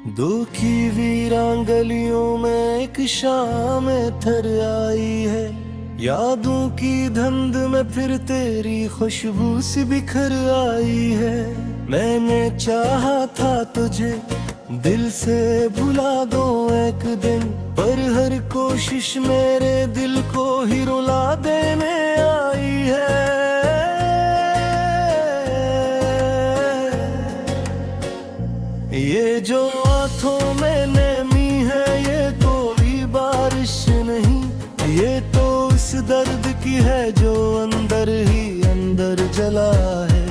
दो की वीरान गलियों में एक शाम थर आई है। यादों की धुंध में फिर तेरी खुशबू सी बिखर आई है। मैंने चाहा था तुझे दिल से भुला दो एक दिन, पर हर कोशिश मेरे दिल को ही रुला देने आई है। ये जो आँखों में नमी है ये कोई बारिश नहीं, ये तो इस दर्द की है जो अंदर ही अंदर जला है।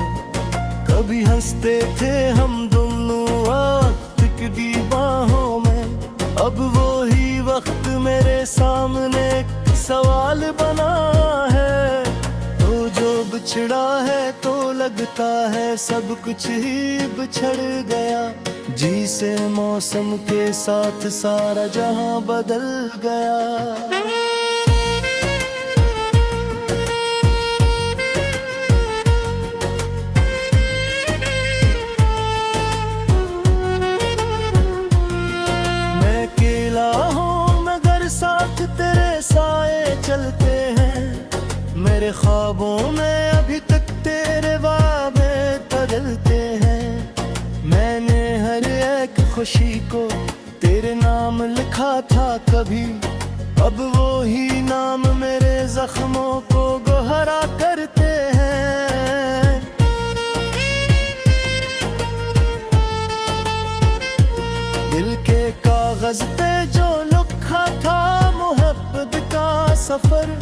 कभी हंसते थे हम दोनों वक्त की बाहों में, अब वो ही वक्त मेरे सामने एक सवाल बना है। तो जो बिछड़ा है तो लगता है सब कुछ ही बिछड़ गया। जी से मौसम के साथ सारा जहां बदल गया। मैं अकेला हूँ मगर साथ तेरे साए चलते हैं। मेरे ख्वाबों में अभी तक तेरे वादे बदलते हैं। मैंने हर एक खुशी को तेरे नाम लिखा था कभी, अब वो ही नाम मेरे जख्मों को गहरा करते हैं। दिल के कागज पे जो लिखा था मोहब्बत का सफर,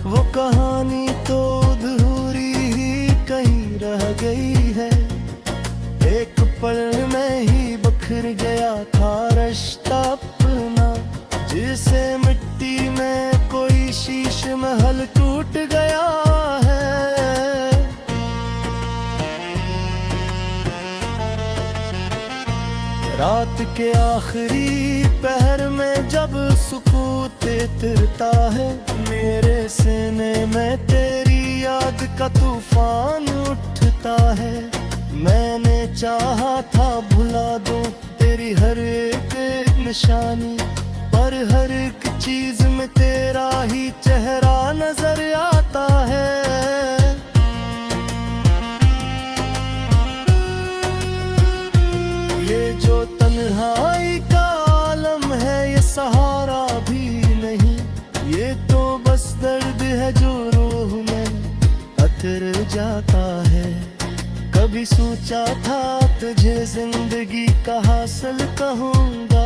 वो कहानी तो अधूरी ही कहीं रह गई है। एक पल में ही बिखर गया था रिश्ता अपना, जिसे मिट्टी में कोई शीश महल टूट गया है। रात के आखिरी पहर में जब सुकूत तिरता है, मेरे सीने में तेरी याद का तूफान उठता है। मैंने चाहा था भुला दूं तेरी हर एक निशानी, पर हर एक चीज में तेरा ही चेहरा नजर आता है। ये जो तन्हाई का आलम है ये सहारा भी नहीं, ये तो बस दर्द है जो रूह में अतर जाता है। कभी सोचा था तुझे जिंदगी का हासिल कहूँगा,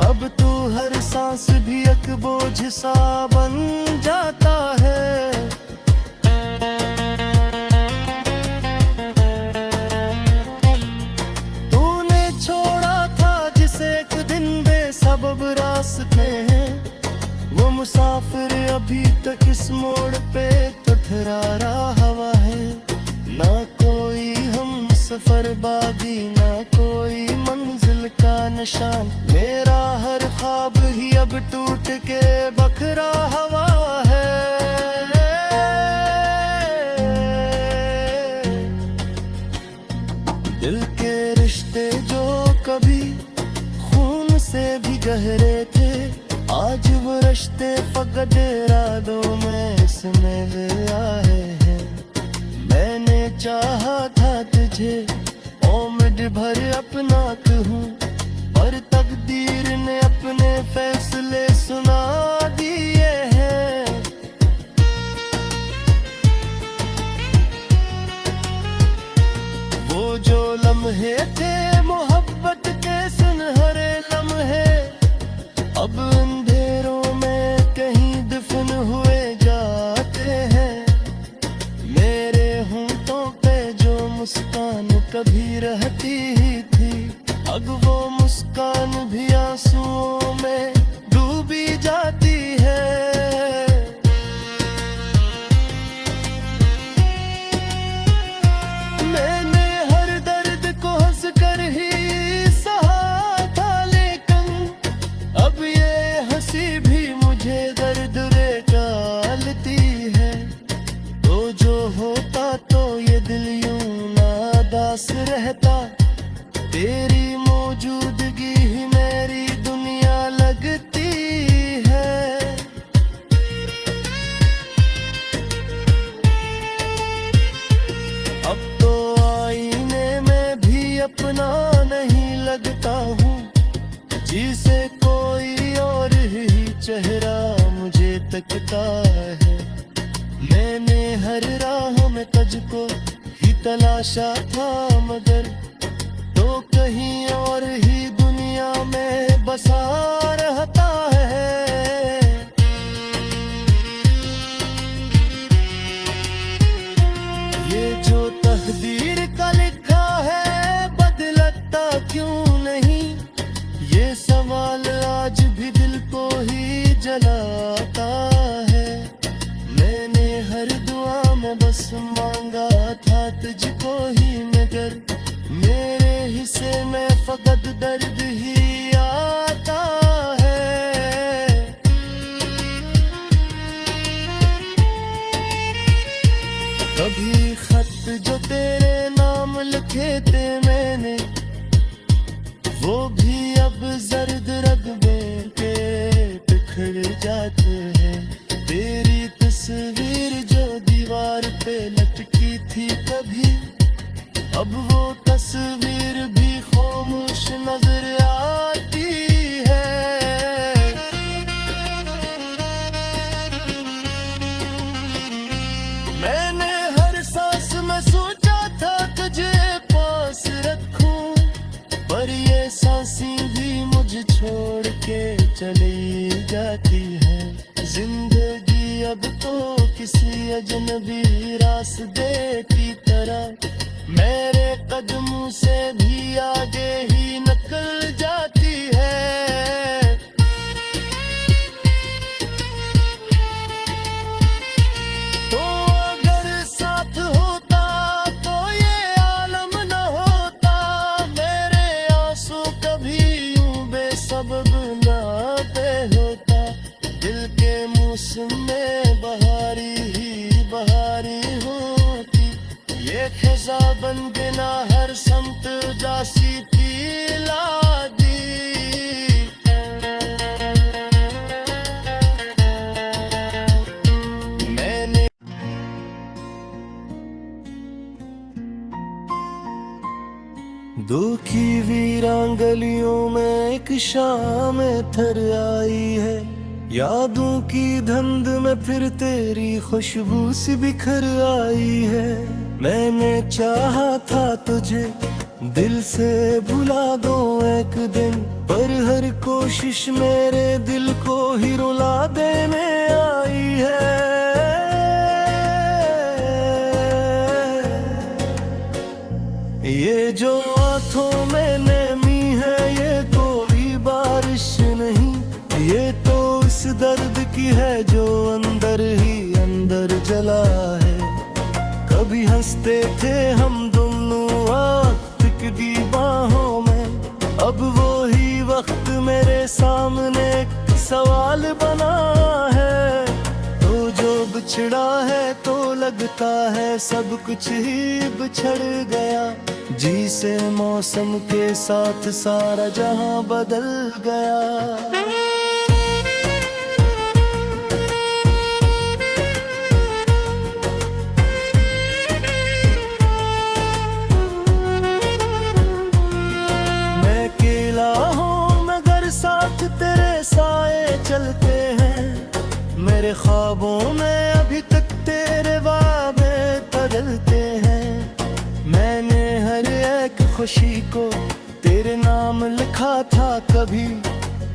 अब तो हर सांस भी एक बोझ सा बन जाता है। तूने छोड़ा था जिसे एक दिन बेसबब रास्ते हैं, वो मुसाफिर अभी तक इस मोड़ पे ठहरा रहा हुआ है। ना कोई हम सफर बागी, ना कोई मंजिल का निशान, मेरा हर ख्वाब ही अब टूट के बखरा हवा है। दिल के रिश्ते जो कभी खून से भी गहरे थे, आज वो रिश्ते फकत इरादों में इसमें आए हैं। मैंने चाहा था तुझे उम्र भर अपना कहूँ, पर तकदीर ने अपने फैसले सुना दिए हैं। वो जो लम्हे थे मोहब्बत के सुनहरे लम्हे, अब अंधेरों में कहीं दफन हुए जाते हैं। मेरे होंठों पे जो मुस्कान कभी रहती ही थी, अब वो मुस्कान भी आंसुओं में डूबी जाती है। मैंने हर दर्द को हंस कर ही सहा था, लेकिन अब ये हंसी भी मुझे दर्द रे डालती है। तो जो होता तो ये दिल यूं नादास रहता, तेरी मौजूदगी जिसे कोई और ही चेहरा मुझे तकता है। मैंने हर राह में तुझको ही तलाशा था, मगर तो कहीं और ही दुनिया में बसा रहता है। ये जो तकदीर का लिखा है बदलता क्यों नहीं, ये सवाल आज भी दिल को ही जलाता है। मैंने हर दुआ में बस मांगा था तुझको ही, मगर मेरे हिस्से में फकत दर्द ही आता है। कभी खत जो तेरे नाम लिखे थे मैंने, वो भी अब जर्द रगबे के बिखर जाते हैं। तेरी तस्वीर जो दीवार पे लटकी थी कभी, अब वो तस्वीर भी खामोश नजर आती है। मैंने हर सांस में सोचा था तुझे पास रखूं, पर ये सांसें भी मुझे छोड़ के चली जाती है। जिंदगी अब तो किसी अजनबी रास्ते की तरह मेरे कदमों से भी आगे ही निकल जाती है। तो अगर साथ होता तो ये आलम न होता, मेरे आंसू कभी यूं बेसबब ना पे होता। दिल के मौसम में बहारी ही बहारी होती, ये खिजा बन बिना हर समत उदासी की लादी। मैंने दुखी वीरान गलियों में एक शाम थर आई है। यादों की धुंध में फिर तेरी खुशबू सी बिखर आई है। मैंने चाहा था तुझे दिल से भुला दो एक दिन, पर हर कोशिश मेरे दिल को ही रुला देने आई है। ये जो आंखों में नमी है ये कोई बारिश नहीं, ये तो इस दर्द की है जो अंदर ही अंदर जला है। कभी हंसते थे हम दोनों आशिक की बाहों में, अब वो ही वक्त मेरे सामने एक सवाल बना है। तो जो बिछड़ा है तो लगता है सब कुछ ही बिछड़ गया, जी से मौसम के साथ सारा जहां बदल गया। तेरे साए चलते हैं मेरे ख्वाबों में, अभी तक तेरे वादे बदलते हैं। मैंने हर एक खुशी को तेरे नाम लिखा था कभी,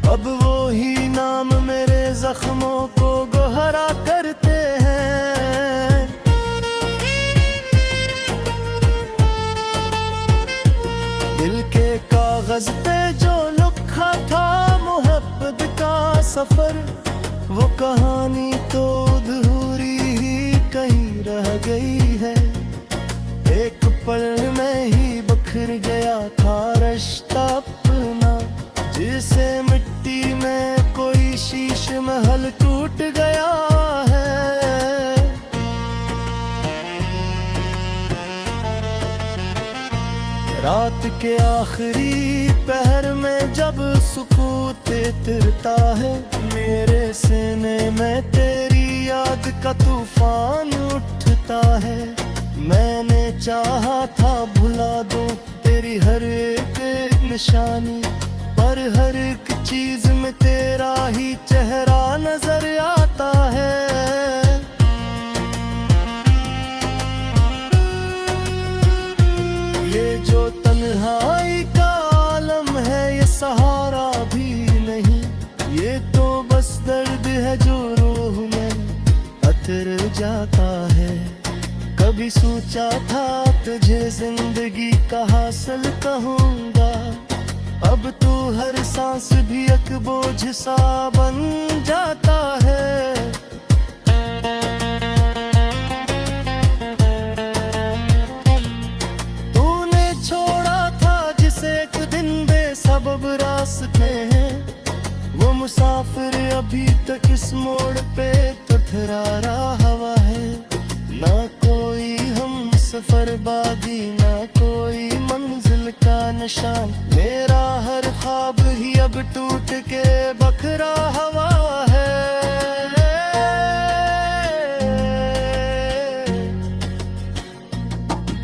अब वो ही नाम मेरे जख्मों को गहरा करते हैं। दिल के कागज पे जो लिखा था मोहब्बत का सफर, वो कहानी तो अधूरी ही कहीं रह गई है। एक पल में ही बिखर गया था रिश्ता अपना, जिसे मिट्टी में कोई शीश महल टूट गया है। रात के आखिरी पहर में जब सुकूत तिरता है, मेरे सीने में तेरी याद का तूफान उठता है। मैंने चाहा था भुला दूं तेरी हर एक निशानी, पर हर एक चीज में तेरा ही चेहरा नजर आता है। ये जो तन्हाई का आलम है ये सहारा भी नहीं, ये तो बस दर्द है जो रूह में अतर जाता है। कभी सोचा था तुझे जिंदगी का हासिल कहूँगा, अब तू हर सांस भी एक बोझ सा बन जाता है। तूने छोड़ा था जिसे एक दिन बेसबब रास्ते हैं, वो मुसाफिर अभी तक इस मोड़ पे पथरा रहा हुआ है। ना कोई हम सफर बागी, ना कोई मंजिल का निशान, मेरा हर ख्वाब ही अब टूट के बखरा हुआ है।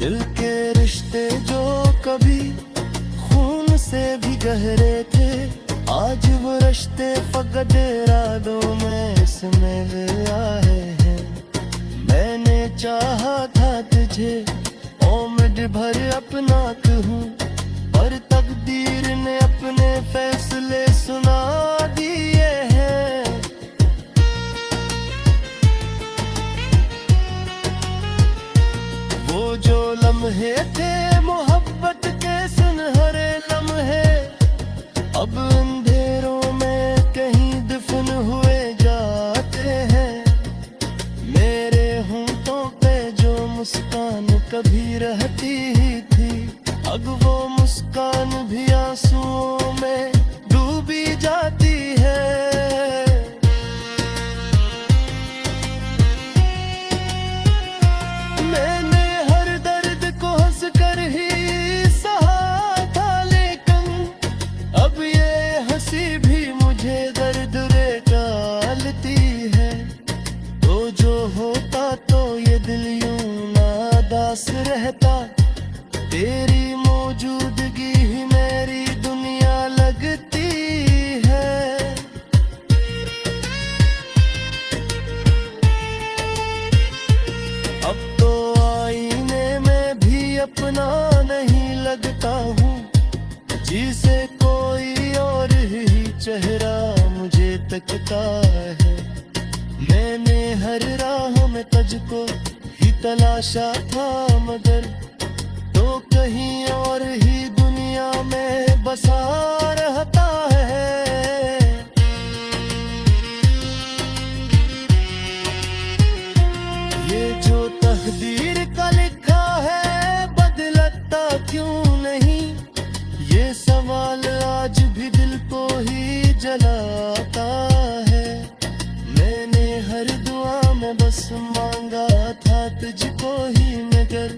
दिल के रिश्ते जो कभी खून से भी गहरे थे, आज वो रिश्ते फकत इरादों में इसमें आए हैं। मैंने चाहा था तुझे उम्र भर अपना कहूँ, पर तकदीर ने अपने फैसले सुना दिए हैं। वो जो लम्हे थे मोहब्बत के सुनहरे लम्हे, अब अंधेरों में कहीं दफन हुए जाते हैं। मेरे होंठों पे जो मुस्कान कभी रहती ही थी, अब वो मुस्कान भी आंसुओं में डूबी जाती है। मैंने हर दर्द को हंस कर ही सहा था, लेकिन अब ये हंसी भी मुझे दर्द रे डालती है। तो जो होता तो ये दिल यूं नादास रहता, तेरी मौजूदगी ही मेरी दुनिया लगती है। अब तो आईने में भी अपना नहीं लगता हूँ, जिसे कोई और ही चेहरा मुझे तकता है। मैंने हर राह में तुझको ही तलाशा था, मगर तो कहीं और ही दुनिया में बसा रहता है। ये जो तकदीर का लिखा है बदलता क्यों नहीं, ये सवाल आज भी दिल को ही जलाता है। मैंने हर दुआ में बस मांगा था तुझको ही, मगर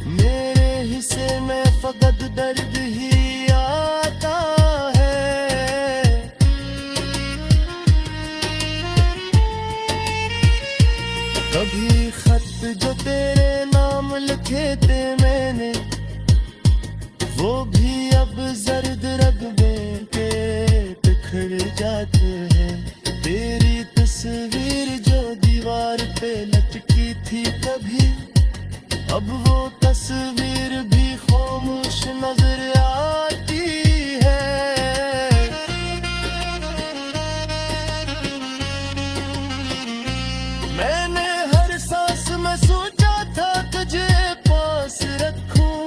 मेरे हिस्से में फकत दर्द ही आता है। कभी खत जो तेरे नाम लिखे थे मैंने, वो भी अब जर्द रगबे के बिखर जाते हैं। तेरी तस्वीर जो दीवार पे लटकी थी कभी, अब वो तस्वीर भी खामोश नजर आती है। मैंने हर सांस में सोचा था तुझे पास रखूं,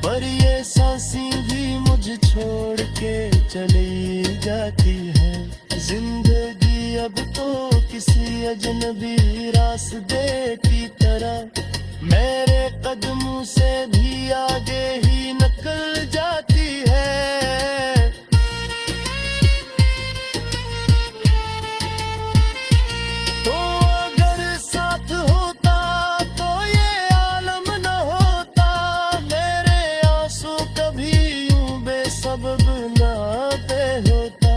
पर ये सांसें भी मुझे छोड़ के चली जाती है। जिंदगी अब तो किसी अजनबी रास्ते की तरह मेरे कदमों से भी आगे ही निकल जाती है। तो अगर साथ होता तो ये आलम न होता, मेरे आंसू कभी यूं बेसबब ना पे होता।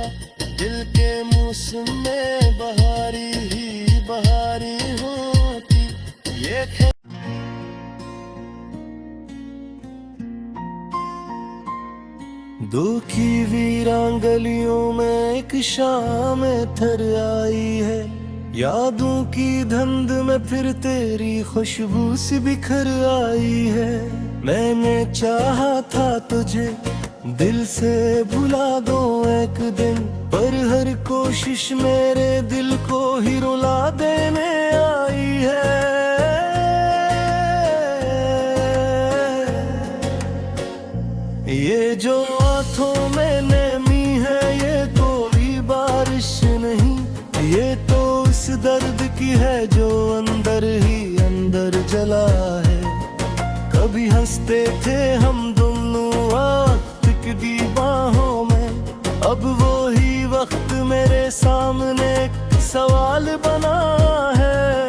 दिल के मौसम में बहारी ही बहारी होती। ये दुखी वीरान गलियों में एक शाम थर आई है, यादों की धुंध में फिर तेरी खुशबू सी बिखर आई है। मैंने चाहा था तुझे दिल से भुला दो एक दिन, पर हर कोशिश मेरे दिल को ही रुला देने आई है। ये जो आँखों में नमी है ये कोई बारिश नहीं, ये तो इस दर्द की है जो अंदर ही अंदर जला है। कभी हंसते थे हम दोनों वक्त की बाहों में, अब वो ही वक्त मेरे सामने एक सवाल बना है।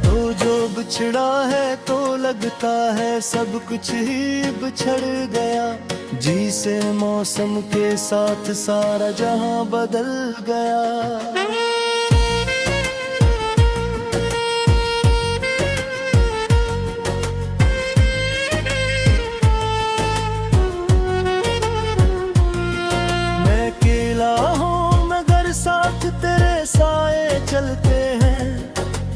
तो जो बिछड़ा है तो लगता है सब कुछ ही बिछड़ गया, जी से मौसम के साथ सारा जहां बदल गया। तेरे साए चलते हैं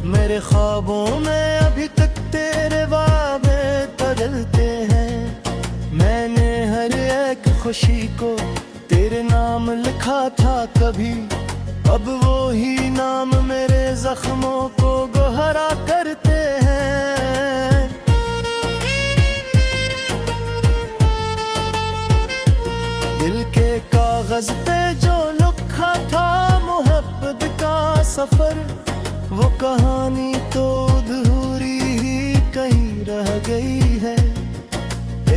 मेरे ख्वाबों में, अभी तक तेरे वादे बदलते हैं। मैंने हर एक खुशी को तेरे नाम लिखा था कभी, अब वो ही नाम मेरे जख्मों को गहरा करते हैं। दिल के कागज पे जो लिखा था मोहब्बत का सफर, वो कहानी तो अधूरी ही कहीं रह गई है।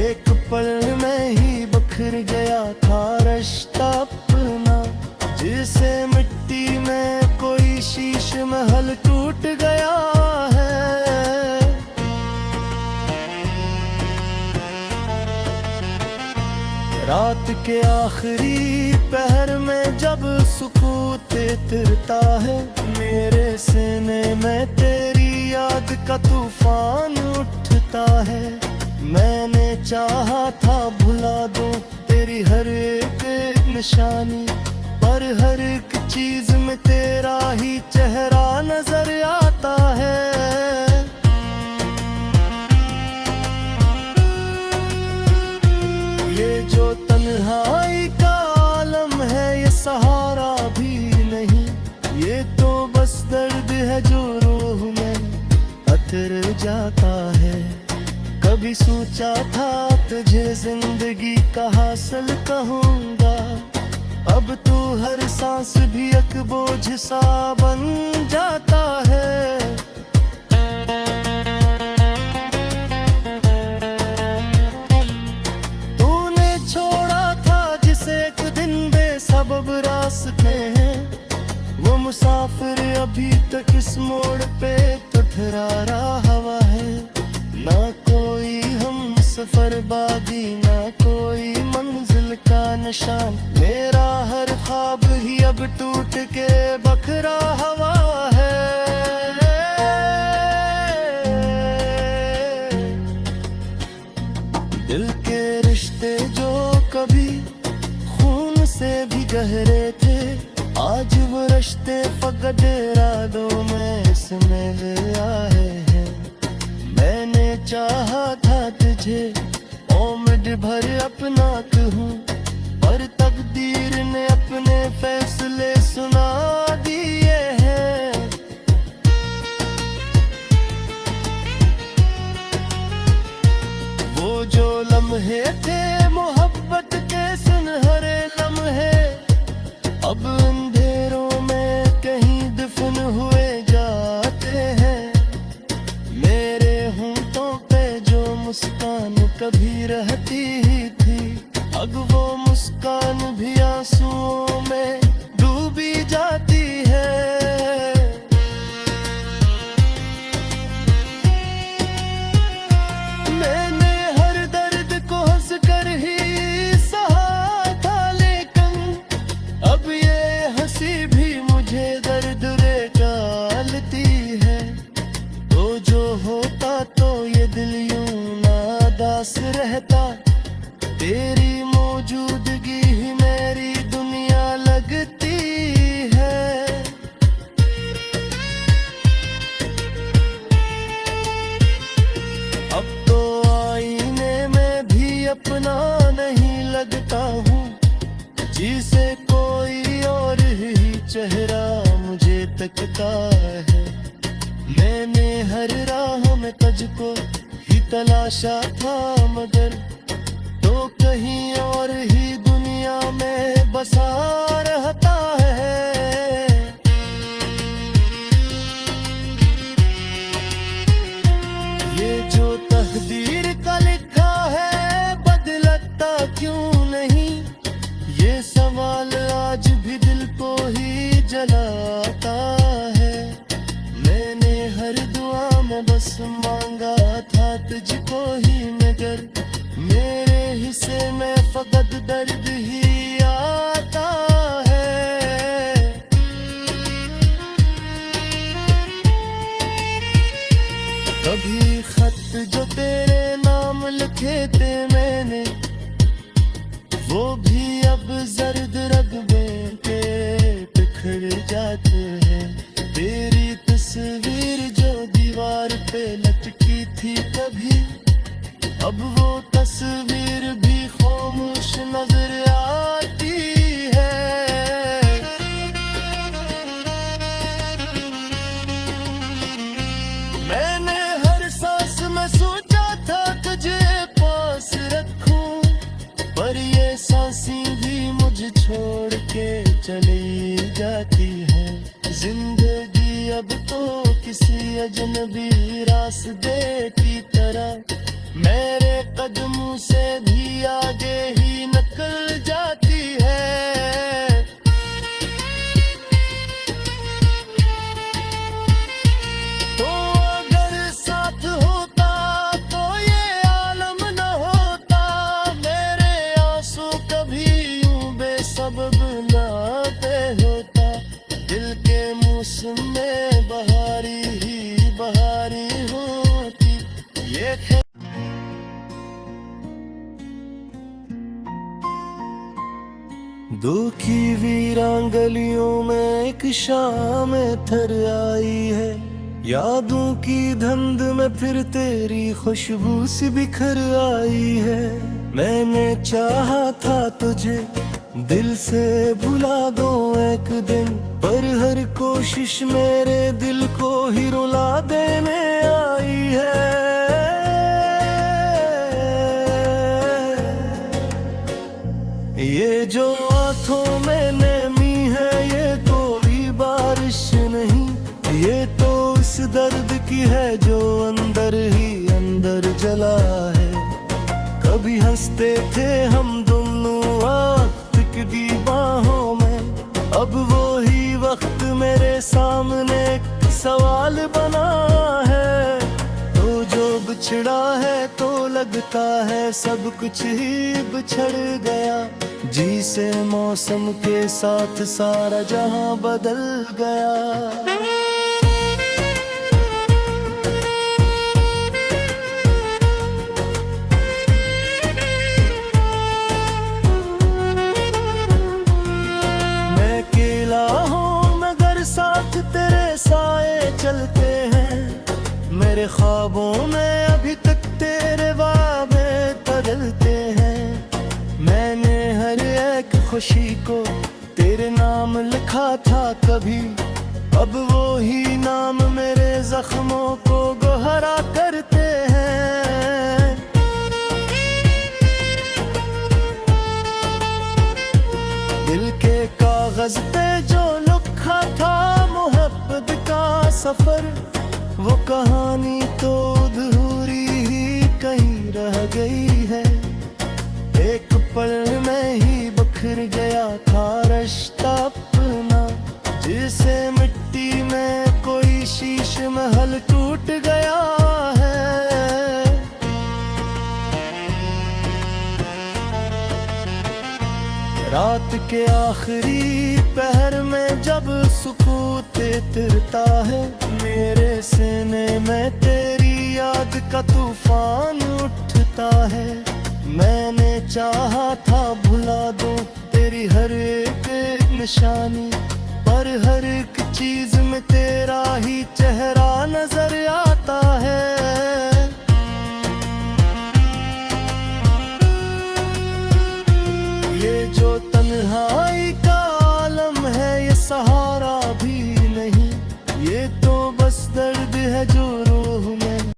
एक पल में ही बिखर गया था रिश्ता अपना, जिसे मिट्टी में कोई शीश महल टूट गया है। रात के आखिरी पहर में जब सुकूत तिरता है, मेरे सीने में तेरी याद का तूफान उठता है। मैंने चाहा था भुला दूं तेरी हर एक निशानी, पर हर एक चीज में तेरा ही चेहरा नजर आता है। ये जो तन्हाई का आलम है ये सहारा भी नहीं, ये तो बस दर्द है जो रूह में अतर जाता है। कभी सोचा था तुझे जिंदगी का हासिल कहूँगा, अब तू हर सांस भी एक बोझ सा बन जाता है। सबब रास्ते हैं वो मुसाफिर अभी तक इस मोड़ पे ठहरा रहा हुआ है। ना कोई हम सफर बागी, ना कोई मंजिल का निशान, मेरा हर ख्वाब ही अब टूट के बखरा हुआ है। दिल के रिश्ते जो कभी से भी गहरे थे, आज वो रिश्ते फकत इरादों में इसमें आए हैं। मैंने चाहा था तुझे उम्र भर अपना कहूँ, पर तकदीर ने अपने फैसले सुना दिए हैं। वो जो लम्हे थे मोहब्बत के सुनहरे लम्हे, अब अंधेरों में कहीं दफन हुए जाते हैं। मेरे होंठों पे जो मुस्कान कभी रहती ही थी, अब वो मुस्कान भी आंसुओं में डूबी जाती है। मैंने हर दर्द को हंस कर ही सहा था, लेकिन अब ये हंसी भी मुझे दर्द रे डालती है। तो जो होता तो ये दिल यूं नादास रहता, तेरी मौजूदगी अपना नहीं लगता हूँ, जिसे कोई और ही चेहरा मुझे तकता है। मैंने हर राह में तुझको ही तलाशा था, मगर तो कहीं और ही दुनिया में बसा रहता है। ये जो तकदीर का लिखा है बदलता क्यों नहीं, ये सवाल आज भी दिल को ही जलाता है। मैंने हर दुआ में बस मांगा था तुझको ही, मगर मेरे हिस्से में फकत दर्द ही आता है। कभी खत जो तेरे नाम लिखे थे मैंने, वो भी अब जर्द रगबे के बिखर जाते हैं। तेरी तस्वीर जो दीवार पे लटकी थी कभी, अब वो तस्वीर भी खामोश नजर आती है। मैंने हर सांस में सोचा था तुझे पास रखूं, पर ये सांसें भी मुझे छोड़ के चली जाती है। जिंदगी अब तो किसी अजनबी रास्ते की तरह मेरे कदमों से भी आगे ही निकल जाती है। तो अगर साथ होता तो ये आलम न होता, मेरे आंसू कभी यूं बेसबब ना बह होता। दिल के मौसम में बहारी ही बहारी होती। ये दो की वीरान गलियों में एक शाम थर आई है, यादों की धुंध में फिर तेरी खुशबू सी बिखर आई है। मैंने चाहा था तुझे दिल से भुला दो एक दिन, पर हर कोशिश मेरे दिल को ही रुला देने आई है। ये जो आँखों में नमी है ये कोई बारिश नहीं, ये तो इस दर्द की है जो अंदर ही अंदर जला है। कभी हंसते थे हम दोनों वक्त की बाहों में, अब वो ही वक्त मेरे सामने एक सवाल बना है। तो जो बिछड़ा है तो लगता है सब कुछ ही बिछड़ गया, जी से मौसम के साथ सारा जहां बदल गया। मैं अकेला हूँ मगर साथ तेरे साए चलते हैं, मेरे ख्वाबों में अभी तक तेरे वादे बदलते हैं। मैंने हर एक खुशी को तेरे नाम लिखा था कभी, अब वो ही नाम मेरे जख्मों को गहरा करते हैं। दिल के कागज पे जो लिखा था मोहब्बत का सफर, वो कहानी तो अधूरी ही कहीं रह गई है। एक पल में ही बिखर गया था रिश्ता अपना, जिसे मिट्टी में कोई शीश महल टूट गया है। रात के आखिरी पहर में जब सुकूत तिरता है, मेरे सीने में तेरी याद का तूफान उठता है। मैंने चाहा था भुला दूं तेरी हर एक निशानी, पर हर एक चीज में तेरा ही चेहरा नजर आता है।